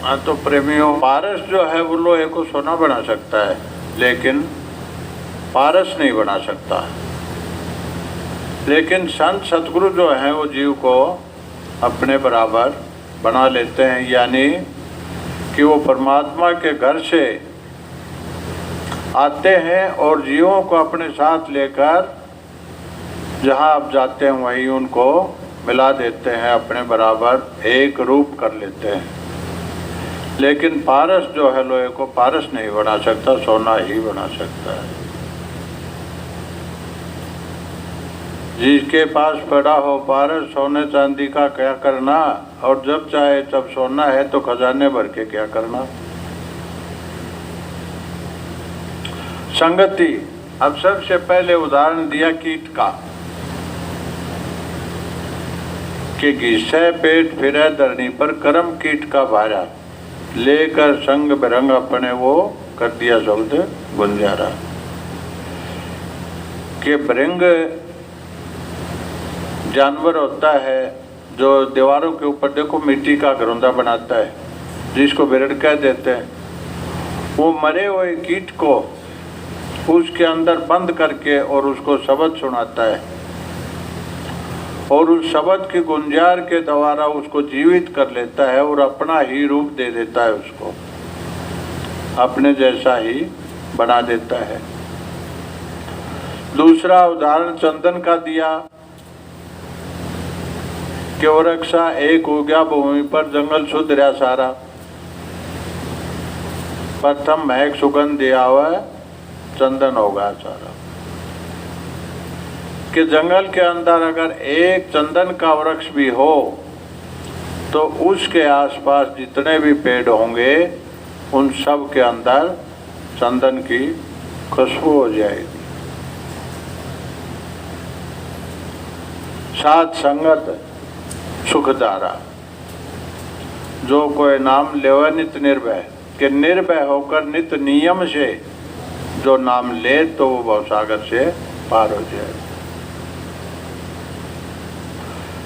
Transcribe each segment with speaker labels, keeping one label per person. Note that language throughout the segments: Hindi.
Speaker 1: हाँ तो प्रेमियों, पारस जो है वो लोहे को सोना बना सकता है, लेकिन पारस नहीं बना सकता। लेकिन संत सतगुरु जो हैं वो जीव को अपने बराबर बना लेते हैं, यानी कि वो परमात्मा के घर से आते हैं और जीवों को अपने साथ लेकर जहाँ आप जाते हैं वहीं उनको मिला देते हैं, अपने बराबर एक रूप कर लेते हैं। लेकिन पारस जो है लोहे को पारस नहीं बना सकता, सोना ही बना सकता है। जिसके पास पड़ा हो पारस, सोने चांदी का क्या करना, और जब चाहे तब सोना है तो खजाने भर के क्या करना। संगति। अब सबसे पहले उदाहरण दिया कीट का, कि घिसे पेट फिरे धरनी पर, कर्म कीट का भारा, लेकर संग बिरंग अपने वो कर दिया शब्द गुंजारा। कि भृंग जानवर होता है जो दीवारों के ऊपर देखो मिट्टी का घरौंदा बनाता है, जिसको बिरड़ कह देते हैं। वो मरे हुए कीट को उसके अंदर बंद करके और उसको शब्द सुनाता है, और उस शब्द की गुंजार के द्वारा उसको जीवित कर लेता है और अपना ही रूप दे देता है, उसको अपने जैसा ही बना देता है। दूसरा उदाहरण चंदन का दिया कि वृक्षा एक हो गया भूमि पर, जंगल शुद्ध रहा सारा, प्रथम महक सुगंध दिया हुआ चंदन होगा सारा। कि जंगल के अंदर अगर एक चंदन का वृक्ष भी हो तो उसके आसपास जितने भी पेड़ होंगे उन सब के अंदर चंदन की खुशबू हो जाएगी। साथ संगत सुखदारा, जो कोई नाम लेवे नित निर्भय, कि निर्भय होकर नित नियम से जो नाम ले तो वो भवसागर से पार हो जाए।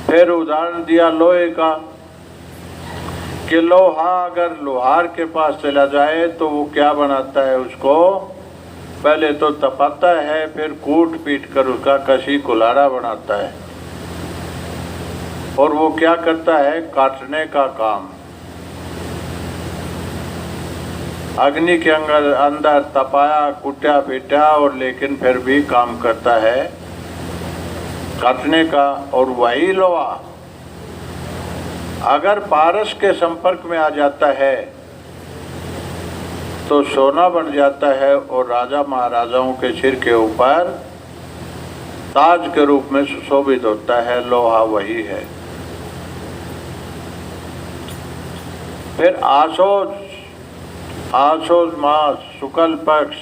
Speaker 1: फिर उदाहरण दिया लोहे का, कि लोहा अगर लोहार के पास चला जाए तो वो क्या बनाता है, उसको पहले तो तपाता है, फिर कूट पीट कर उसका कसी कुल्हाड़ा बनाता है, और वो क्या करता है, काटने का काम। अग्नि के अंदर तपाया कुटा पीटा और लेकिन फिर भी काम करता है काटने का। और वही लोहा अगर पारस के संपर्क में आ जाता है तो सोना बन जाता है, और राजा महाराजाओं के सिर के ऊपर ताज के रूप में सुशोभित होता है। लोहा वही है। फिर आसोज मास शुक्ल पक्ष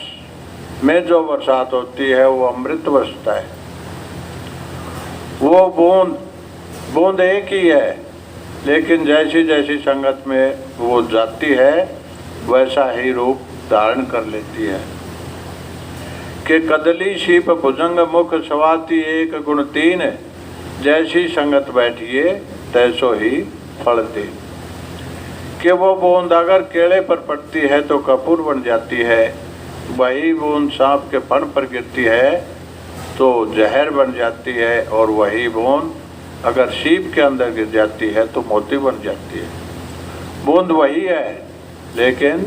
Speaker 1: में जो बरसात होती है वो अमृत बरसता है। वो बूंद एक ही है, लेकिन जैसी जैसी संगत में वो जाती है वैसा ही रूप धारण कर लेती है। कि कदली शीप भुजंग मुख स्वाति एक गुण तीन, जैसी संगत बैठिए तैसो ही फल तीन। कि वो बूंद अगर केले पर पड़ती है तो कपूर बन जाती है, वही बूंद सांप के फण पर गिरती है तो जहर बन जाती है, और वही बूंद अगर शीप के अंदर गिर जाती है तो मोती बन जाती है। बूंद वही है, लेकिन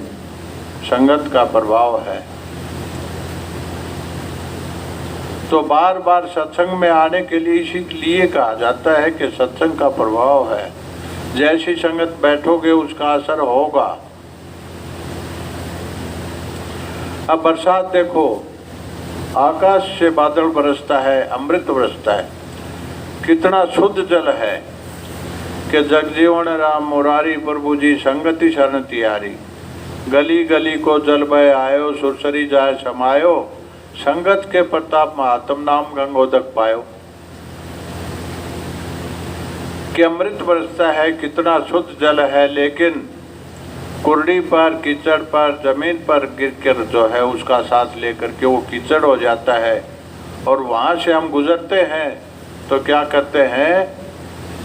Speaker 1: संगत का प्रभाव है। तो बार बार सत्संग में आने के लिए इसीलिए कहा जाता है कि सत्संग का प्रभाव है। जैसी संगत बैठोगे उसका असर होगा। अब बरसात देखो, आकाश से बादल बरसता है, अमृत बरसता है, कितना शुद्ध जल है। कि जगजीवन राम मुरारी प्रभु जी संगति शरण तियारी, गली गली को जल बह आयो, सुरसरी जाय समायो, संगत के प्रताप महात्म नाम गंगोदक पायो। कि अमृत बरसता है, कितना शुद्ध जल है, लेकिन कुर्डी पर कीचड़ पर जमीन पर गिरकर जो है उसका सांस लेकर के वो कीचड़ हो जाता है, और वहाँ से हम गुजरते हैं तो क्या करते हैं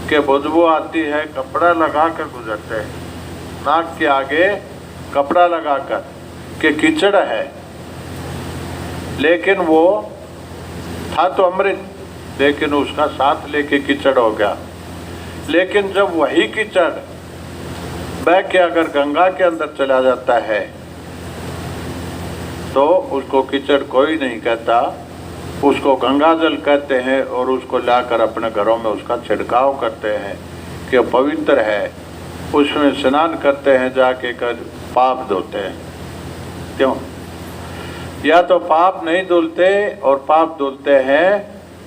Speaker 1: कि बदबू आती है, कपड़ा लगा कर गुजरते हैं। नाक के आगे कपड़ा लगाकर कि कीचड़ है, लेकिन वो था तो अमृत, लेकिन उसका साथ लेके कीचड़ हो गया। लेकिन जब वही कीचड़ बह के अगर गंगा के अंदर चला जाता है तो उसको कीचड़ कोई नहीं कहता, उसको गंगा जल कहते हैं और उसको लाकर अपने घरों में उसका छिड़काव करते हैं कि पवित्र है, उसमें स्नान करते हैं, जाके कर पाप धोते हैं। क्यों? या तो पाप नहीं धुलते और पाप धुलते हैं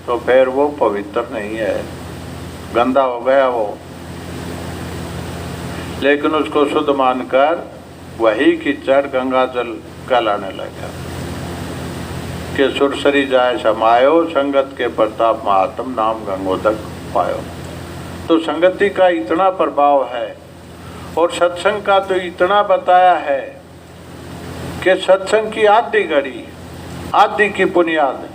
Speaker 1: तो फिर वो पवित्र नहीं है, गंदा हो गया वो। लेकिन उसको शुद्ध मानकर वही कीचड़ गंगा जल कहलाने लगा कि सुरसरी जाय समायो, संगत के प्रताप महात्म, नाम गंगोदक पायो। तो संगति का इतना प्रभाव है और सत्संग का तो इतना बताया है कि सत्संग की आधी घड़ी, आधी की बुनियाद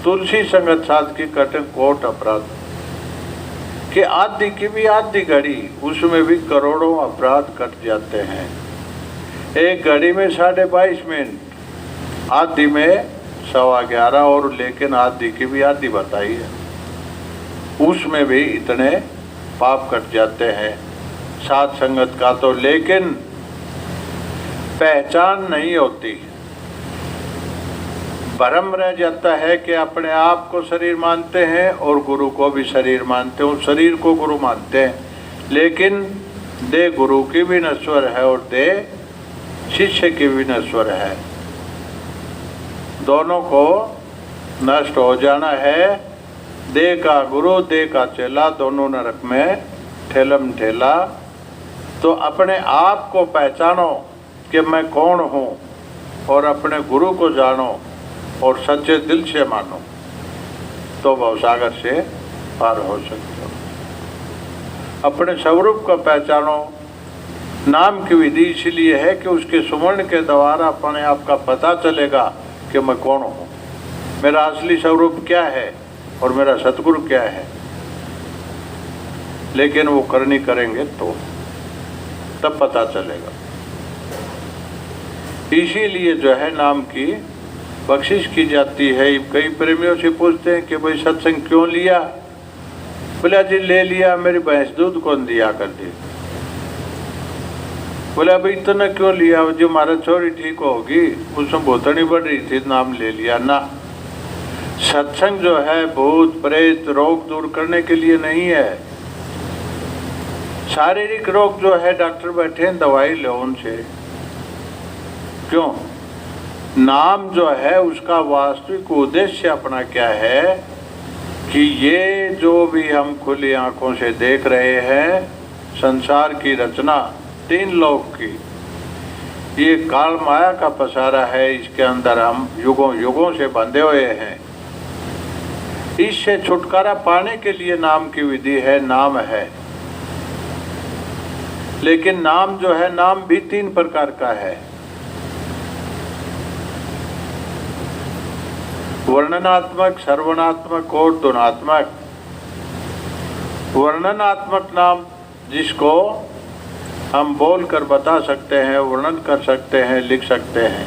Speaker 1: तुलसी संगत साध की कटे कोट अपराध, कि आधी की भी आधी घड़ी, उसमें भी करोड़ों अपराध कट जाते हैं। एक घड़ी में 22.5 मिनट, आधी में 11:15, और लेकिन आधी की भी आधी बताई है, उसमें भी इतने पाप कट जाते हैं साथ संगत का तो। लेकिन पहचान नहीं होती, भ्रम रह जाता है कि अपने आप को शरीर मानते हैं और गुरु को भी शरीर मानते हैं, शरीर को गुरु मानते हैं, लेकिन देह गुरु की भी नश्वर है और देह शिष्य की भी नश्वर है। दोनों को नष्ट हो जाना है। देह का गुरु, देह का चेला, दोनों नरक में ठेलम ठेला। तो अपने आप को पहचानो कि मैं कौन हूँ और अपने गुरु को जानो और सच्चे दिल से मानो, तो भवसागर से पार हो सकते हो। अपने स्वरूप को पहचानो। नाम की विधि इसलिए है कि उसके सुमरण के द्वारा अपने आप का पता चलेगा कि मैं कौन हूँ, मेरा असली स्वरूप क्या है और मेरा सतगुरु क्या है। लेकिन वो करनी करेंगे तो तब पता चलेगा। इसीलिए जो है नाम की बख्शिश की जाती है। कई प्रेमियों से पूछते हैं कि भाई सत्संग क्यों लिया? बोला जी ले लिया, मेरी भैंस दूध कौन दिया कर दी। बोला भाई इतना क्यों लिया? जो हमारा छोरी ठीक होगी, उसमें बोतनी बढ़ रही थी, नाम ले लिया ना। सत्संग जो है भूत प्रेत रोग दूर करने के लिए नहीं है। शारीरिक रोग जो है डॉक्टर बैठे हैं, दवाई लो उनसे। क्यों? नाम जो है उसका वास्तविक उद्देश्य अपना क्या है कि ये जो भी हम खुली आंखों से देख रहे हैं, संसार की रचना 3 लोक की, ये काल माया का पसारा है। इसके अंदर हम युगों युगों से बंधे हुए हैं। इससे छुटकारा पाने के लिए नाम की विधि है, नाम है। लेकिन नाम जो है, नाम भी 3 प्रकार का है। वर्णनात्मक, सर्वनात्मक और गुणात्मक। वर्णनात्मक नाम जिसको हम बोल कर बता सकते हैं, वर्णन कर सकते हैं, लिख सकते हैं।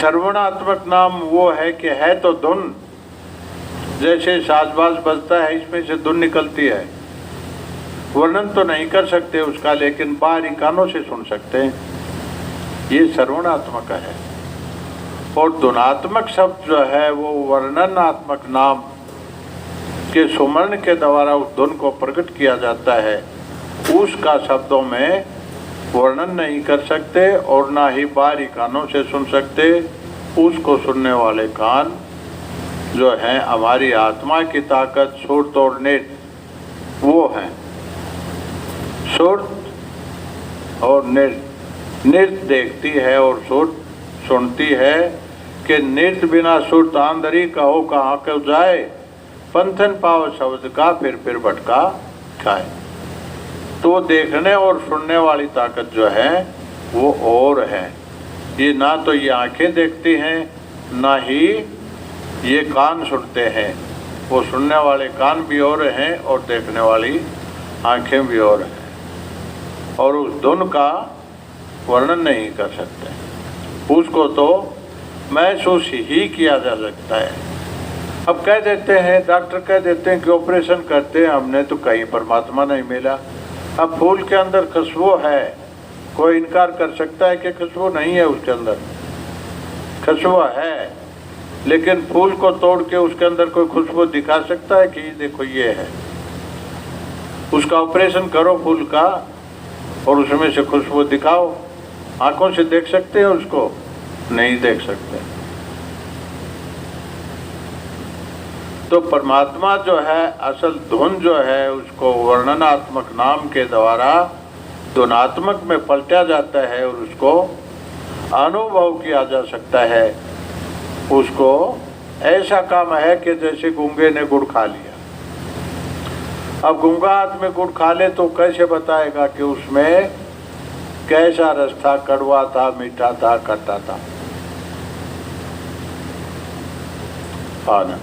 Speaker 1: सर्वनात्मक नाम वो है कि है तो धुन, जैसे साजबाज बजता है इसमें से धुन निकलती है। वर्णन तो नहीं कर सकते उसका, लेकिन बाहरी कानों से सुन सकते हैं। ये सर्वनात्मक है। और धुनात्मक शब्द जो है वो वर्णनात्मक नाम के सुमरण के द्वारा उस धुन को प्रकट किया जाता है। उसका शब्दों में वर्णन नहीं कर सकते और ना ही बाहरी कानों से सुन सकते। उसको सुनने वाले कान जो हैं हमारी आत्मा की ताकत, सुरत और नृत्य, वो हैं। सुरत और नृत्य देखती है और सुरत सुनती है कि नृत्य बिना सुरत आंधरी कहो कहाँ को जाए, पंथन पाव शब्द का फिर भटका खाए। तो देखने और सुनने वाली ताकत जो है वो और है। ये ना तो ये आंखें देखती हैं, ना ही ये कान सुनते हैं। वो सुनने वाले कान भी और हैं और देखने वाली आंखें भी और हैं। और उस धुन का वर्णन नहीं कर सकते, उसको तो महसूस ही किया जा सकता है। अब कह देते हैं, डॉक्टर कह देते हैं कि ऑपरेशन करते हैं, हमने तो कहीं परमात्मा नहीं मिला। अब फूल के अंदर खुशबू है, कोई इनकार कर सकता है कि खुशबू नहीं है? उसके अंदर खुशबू है, लेकिन फूल को तोड़ के उसके अंदर कोई खुशबू दिखा सकता है कि देखो ये है? उसका ऑपरेशन करो फूल का और उसमें से खुशबू दिखाओ, आंखों से देख सकते हैं उसको? नहीं देख सकते। तो परमात्मा जो है, असल धुन जो है, उसको वर्णनात्मक नाम के द्वारा धुनात्मक में पलटा जाता है और उसको अनुभव किया जा सकता है। उसको ऐसा काम है कि जैसे गूंगे ने गुड़ खा लिया। अब गूंगा आदमी गुड़ खा ले तो कैसे बताएगा कि उसमें कैसा रस था, कड़वा था, मीठा था, खट्टा था? हाँ ना।